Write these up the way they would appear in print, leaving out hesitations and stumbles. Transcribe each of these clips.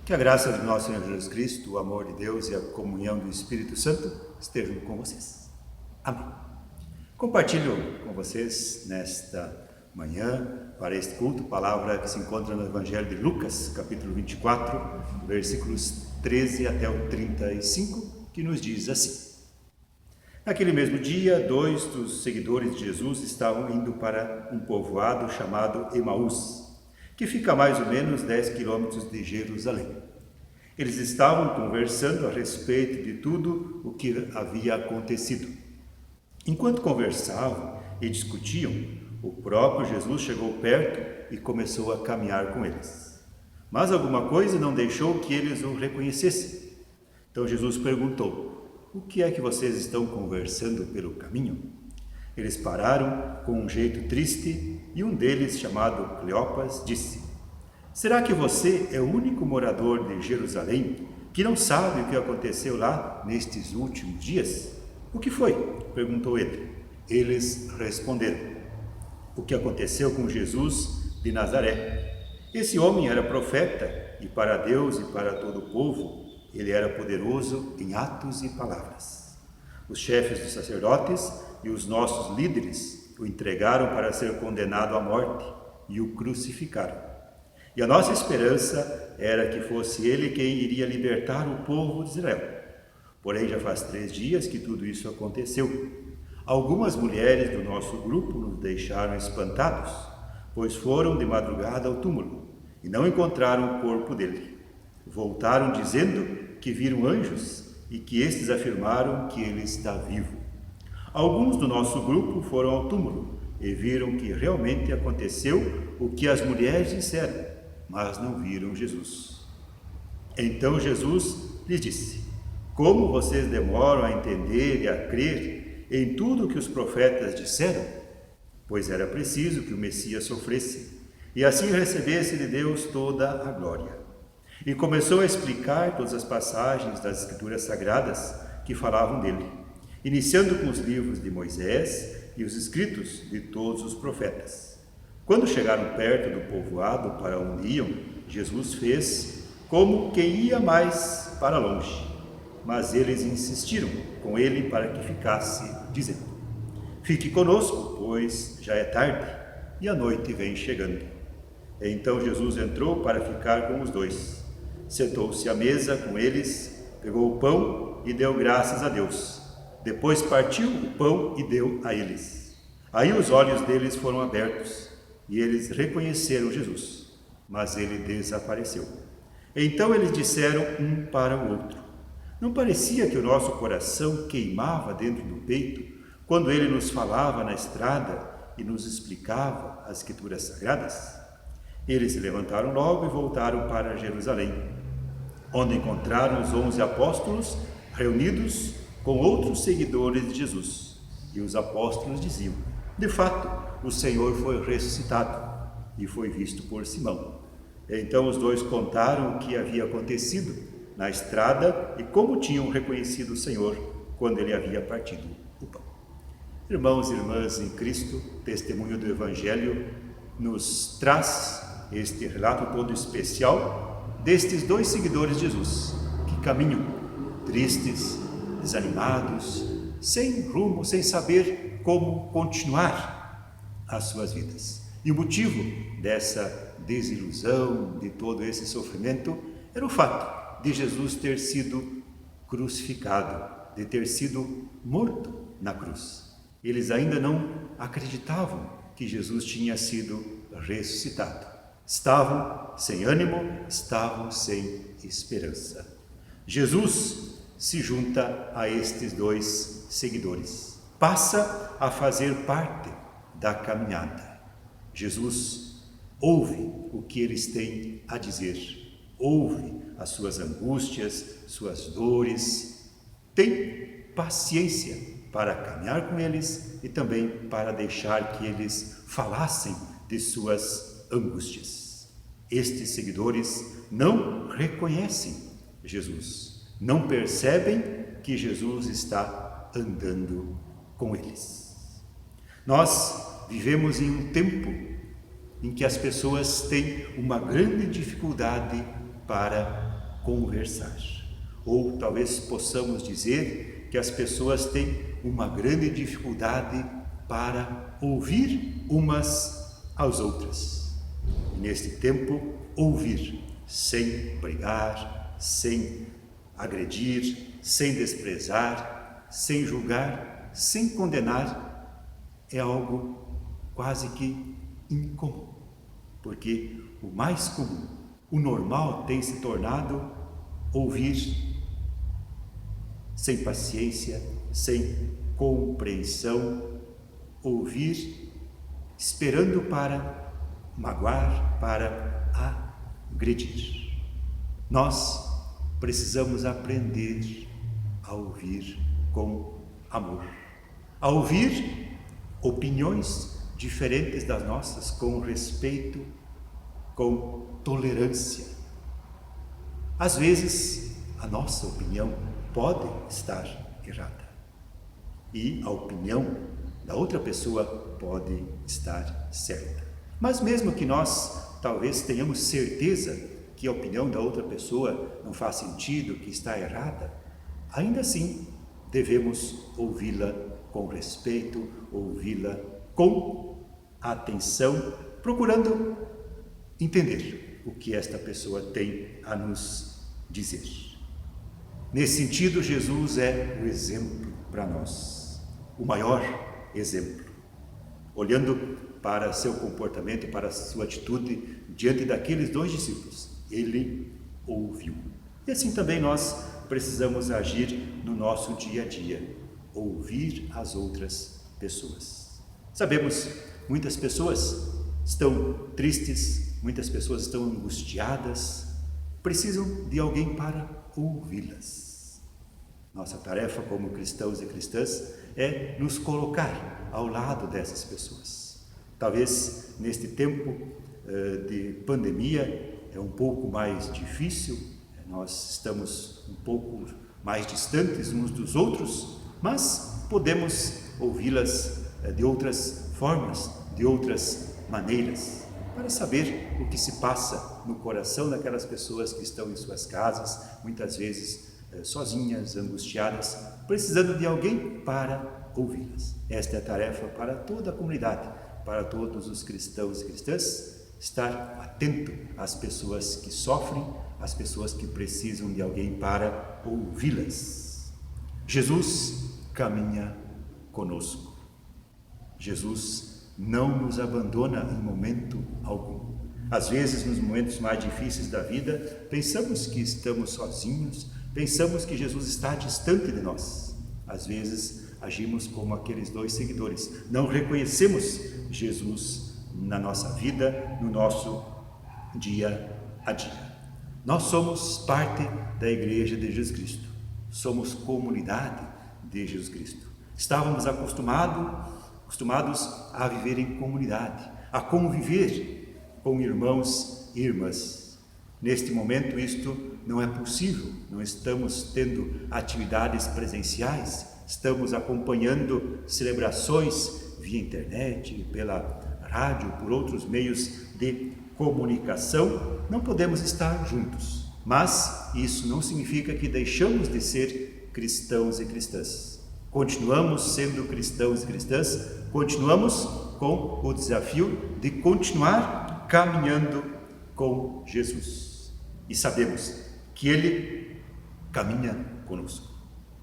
Que a graça do nosso Senhor Jesus Cristo, o amor de Deus e a comunhão do Espírito Santo estejam com vocês. Amém. Compartilho com vocês nesta manhã, para este culto, palavra que se encontra no Evangelho de Lucas, capítulo 24, versículos 13 até o 35, que nos diz assim: Naquele mesmo dia, 2 dos seguidores de Jesus estavam indo para um povoado chamado Emaús, que fica a mais ou menos 10 quilômetros de Jerusalém. Eles estavam conversando a respeito de tudo o que havia acontecido. Enquanto conversavam e discutiam, o próprio Jesus chegou perto e começou a caminhar com eles. Mas alguma coisa não deixou que eles o reconhecessem. Então Jesus perguntou: "O que é que vocês estão conversando pelo caminho?" Eles pararam com um jeito triste e um deles, chamado Cleopas, disse: "Será que você é o único morador de Jerusalém que não sabe o que aconteceu lá nestes últimos dias?" "O que foi?" perguntou ele. Eles responderam: "O que aconteceu com Jesus de Nazaré. Esse homem era profeta e para Deus e para todo o povo ele era poderoso em atos e palavras. Os chefes dos sacerdotes e os nossos líderes o entregaram para ser condenado à morte e o crucificaram. E a nossa esperança era que fosse ele quem iria libertar o povo de Israel. Porém, já faz 3 dias que tudo isso aconteceu. Algumas mulheres do nosso grupo nos deixaram espantados, pois foram de madrugada ao túmulo e não encontraram o corpo dele. Voltaram dizendo que viram anjos e que estes afirmaram que ele está vivo. Alguns do nosso grupo foram ao túmulo e viram que realmente aconteceu o que as mulheres disseram, mas não viram Jesus." Então Jesus lhes disse: "Como vocês demoram a entender e a crer em tudo o que os profetas disseram? Pois era preciso que o Messias sofresse e assim recebesse de Deus toda a glória." E começou a explicar todas as passagens das Escrituras Sagradas que falavam dele, iniciando com os livros de Moisés e os escritos de todos os profetas. Quando chegaram perto do povoado para onde iam, Jesus fez como quem ia mais para longe, mas eles insistiram com ele para que ficasse, dizendo: "Fique conosco, pois já é tarde e a noite vem chegando." Então Jesus entrou para ficar com os dois. Sentou-se à mesa com eles, pegou o pão e deu graças a Deus. Depois partiu o pão e deu a eles. Aí os olhos deles foram abertos e eles reconheceram Jesus, mas ele desapareceu. Então eles disseram um para o outro: "Não parecia que o nosso coração queimava dentro do peito quando ele nos falava na estrada e nos explicava as Escrituras Sagradas?" Eles se levantaram logo e voltaram para Jerusalém, onde encontraram os 11 apóstolos reunidos com outros seguidores de Jesus. E os apóstolos diziam: "De fato, o Senhor foi ressuscitado e foi visto por Simão." Então os dois contaram o que havia acontecido na estrada e como tinham reconhecido o Senhor quando ele havia partido o pão. Irmãos e irmãs em Cristo, testemunho do Evangelho nos traz este relato todo especial destes 2 seguidores de Jesus, que caminham tristes, desanimados, sem rumo, sem saber como continuar as suas vidas. E o motivo dessa desilusão, de todo esse sofrimento, era o fato de Jesus ter sido crucificado, de ter sido morto na cruz. Eles ainda não acreditavam que Jesus tinha sido ressuscitado. Estavam sem ânimo, estavam sem esperança. Jesus se junta a estes 2 seguidores, passa a fazer parte da caminhada. Jesus ouve o que eles têm a dizer, ouve as suas angústias, suas dores, tem paciência para caminhar com eles e também para deixar que eles falassem de suas angústias. Estes seguidores não reconhecem Jesus, não percebem que Jesus está andando com eles. Nós vivemos em um tempo em que as pessoas têm uma grande dificuldade para conversar. Ou talvez possamos dizer que as pessoas têm uma grande dificuldade para ouvir umas às outras. E neste tempo, ouvir sem brigar, sem agredir, sem desprezar, sem julgar, sem condenar, é algo quase que incomum. Porque o mais comum, o normal tem se tornado ouvir sem paciência, sem compreensão, ouvir esperando para magoar, para agredir. Nós precisamos aprender a ouvir com amor, a ouvir opiniões diferentes das nossas com respeito, com tolerância. Às vezes, a nossa opinião pode estar errada e a opinião da outra pessoa pode estar certa. Mas mesmo que nós talvez tenhamos certeza que a opinião da outra pessoa não faz sentido, que está errada, ainda assim devemos ouvi-la com respeito, ouvi-la com atenção, procurando entender o que esta pessoa tem a nos dizer. Nesse sentido, Jesus é o exemplo para nós, o maior exemplo. Olhando para seu comportamento, para sua atitude diante daqueles 2 discípulos, ele ouviu. E assim também nós precisamos agir no nosso dia a dia, ouvir as outras pessoas. Sabemos, muitas pessoas estão tristes, muitas pessoas estão angustiadas, precisam de alguém para ouvi-las. Nossa tarefa como cristãos e cristãs é nos colocar ao lado dessas pessoas. Talvez neste tempo de pandemia é um pouco mais difícil, nós estamos um pouco mais distantes uns dos outros, mas podemos ouvi-las de outras formas, de outras maneiras, para saber o que se passa no coração daquelas pessoas que estão em suas casas, muitas vezes sozinhas, angustiadas, precisando de alguém para ouvi-las. Esta é a tarefa para toda a comunidade, para todos os cristãos e cristãs, estar atento às pessoas que sofrem, às pessoas que precisam de alguém para ouvi-las. Jesus caminha conosco. Jesus não nos abandona em momento algum. Às vezes, nos momentos mais difíceis da vida, pensamos que estamos sozinhos, pensamos que Jesus está distante de nós. Às vezes, agimos como aqueles 2 seguidores. Não reconhecemos Jesus na nossa vida, no nosso dia a dia. Nós somos parte da Igreja de Jesus Cristo. Somos comunidade de Jesus Cristo. Estávamos acostumados a viver em comunidade, a conviver com irmãos e irmãs. Neste momento isto não é possível, não estamos tendo atividades presenciais, estamos acompanhando celebrações via internet, pela rádio, por outros meios de comunicação, não podemos estar juntos. Mas isso não significa que deixamos de ser cristãos e cristãs. Continuamos sendo cristãos e cristãs, continuamos com o desafio de continuar caminhando com Jesus. E sabemos que Ele caminha conosco.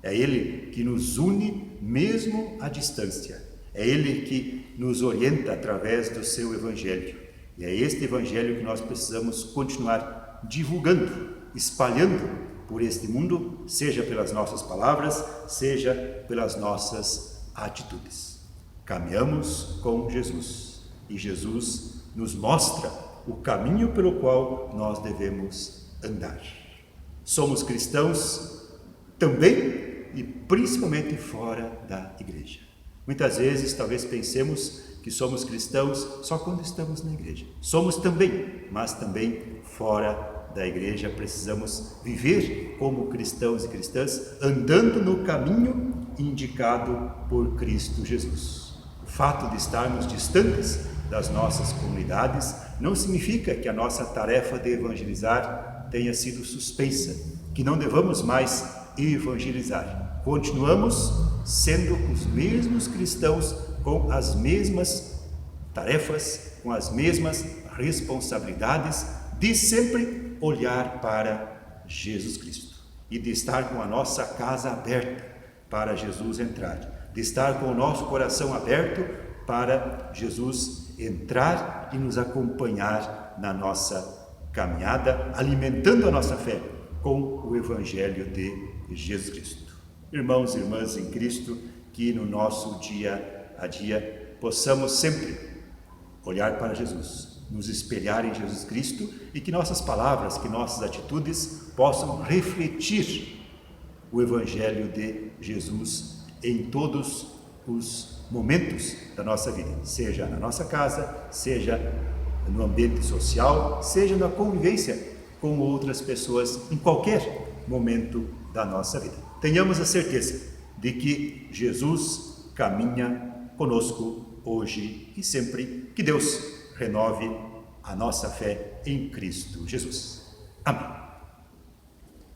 É Ele que nos une mesmo à distância. É Ele que nos orienta através do seu Evangelho. E é este Evangelho que nós precisamos continuar divulgando, espalhando por este mundo, seja pelas nossas palavras, seja pelas nossas atitudes. Caminhamos com Jesus e Jesus nos mostra o caminho pelo qual nós devemos andar. Somos cristãos também e principalmente fora da igreja. Muitas vezes talvez pensemos que somos cristãos só quando estamos na igreja. Somos também, mas também fora da igreja. Precisamos viver como cristãos e cristãs, andando no caminho indicado por Cristo Jesus. O fato de estarmos distantes das nossas comunidades não significa que a nossa tarefa de evangelizar tenha sido suspensa, que não devamos mais evangelizar. Continuamos sendo os mesmos cristãos com as mesmas tarefas, com as mesmas responsabilidades de sempre olhar para Jesus Cristo e de estar com a nossa casa aberta para Jesus entrar, de estar com o nosso coração aberto para Jesus entrar e nos acompanhar na nossa caminhada, alimentando a nossa fé com o Evangelho de Jesus Cristo. Irmãos e irmãs em Cristo, que no nosso dia a dia possamos sempre olhar para Jesus, nos espelhar em Jesus Cristo e que nossas palavras, que nossas atitudes possam refletir o Evangelho de Jesus em todos os momentos da nossa vida, seja na nossa casa, seja no ambiente social, seja na convivência com outras pessoas, em qualquer momento da nossa vida. Tenhamos a certeza de que Jesus caminha conosco hoje e sempre. Que Deus renove a nossa fé em Cristo Jesus. Amém.